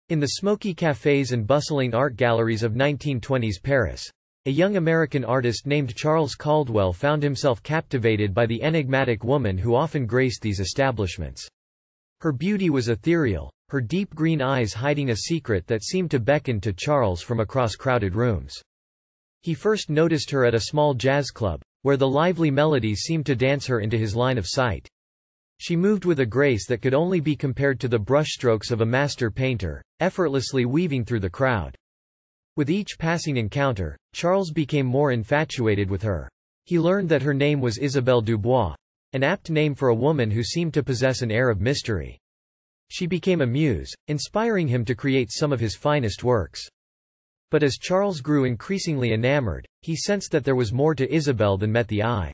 In the smoky cafés and bustling art galleries of 1920s Paris, a young American artist named Charles Caldwell found himself captivated by the enigmatic woman who often graced these establishments. Her beauty was ethereal, her deep green eyes hiding a secret that seemed to beckon to Charles from across crowded rooms. He first noticed her at a small jazz club, where the lively melodies seemed to dance her into his line of sight. She moved with a grace that could only be compared to the brushstrokes of a master painter, effortlessly weaving through the crowd. With each passing encounter, Charles became more infatuated with her. He learned that her name was Isabelle Dubois, an apt name for a woman who seemed to possess an air of mystery. She became a muse, inspiring him to create some of his finest works. But as Charles grew increasingly enamored, he sensed that there was more to Isabelle than met the eye.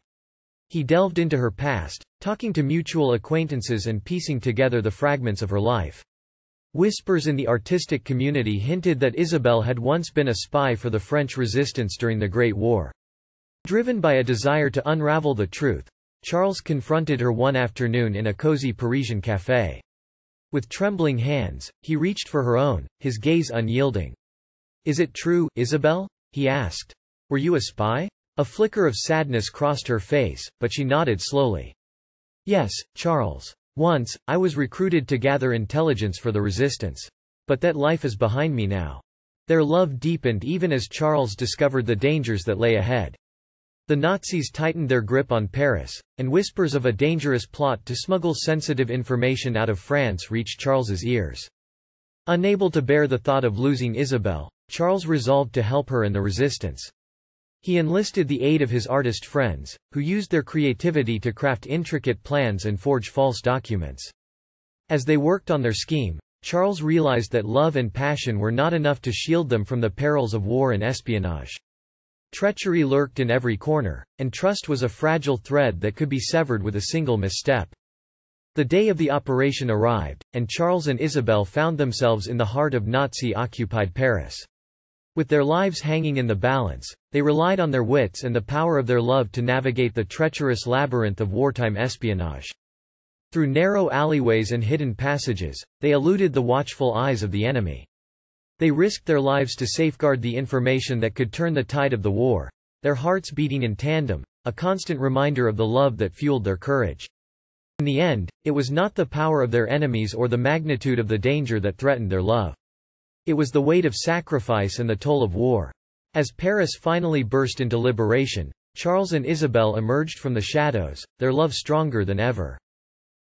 He delved into her past, talking to mutual acquaintances and piecing together the fragments of her life. Whispers in the artistic community hinted that Isabelle had once been a spy for the French resistance during the Great War. Driven by a desire to unravel the truth, Charles confronted her one afternoon in a cozy Parisian café. With trembling hands, he reached for her own, his gaze unyielding. "Is it true, Isabelle?" he asked. "Were you a spy?" A flicker of sadness crossed her face, but she nodded slowly. "Yes, Charles. Once, I was recruited to gather intelligence for the resistance. But that life is behind me now." Their love deepened even as Charles discovered the dangers that lay ahead. The Nazis tightened their grip on Paris, and whispers of a dangerous plot to smuggle sensitive information out of France reached Charles's ears. Unable to bear the thought of losing Isabelle, Charles resolved to help her and the resistance. He enlisted the aid of his artist friends, who used their creativity to craft intricate plans and forge false documents. As they worked on their scheme, Charles realized that love and passion were not enough to shield them from the perils of war and espionage. Treachery lurked in every corner, and trust was a fragile thread that could be severed with a single misstep. The day of the operation arrived, and Charles and Isabelle found themselves in the heart of Nazi-occupied Paris. With their lives hanging in the balance, they relied on their wits and the power of their love to navigate the treacherous labyrinth of wartime espionage. Through narrow alleyways and hidden passages, they eluded the watchful eyes of the enemy. They risked their lives to safeguard the information that could turn the tide of the war, their hearts beating in tandem, a constant reminder of the love that fueled their courage. In the end, it was not the power of their enemies or the magnitude of the danger that threatened their love. It was the weight of sacrifice and the toll of war. As Paris finally burst into liberation, Charles and Isabelle emerged from the shadows, their love stronger than ever.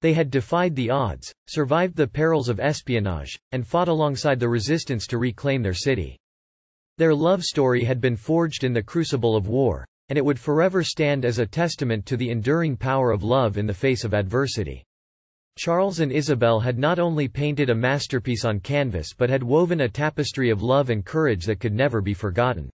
They had defied the odds, survived the perils of espionage, and fought alongside the resistance to reclaim their city. Their love story had been forged in the crucible of war, and it would forever stand as a testament to the enduring power of love in the face of adversity. Charles and Isabelle had not only painted a masterpiece on canvas but had woven a tapestry of love and courage that could never be forgotten.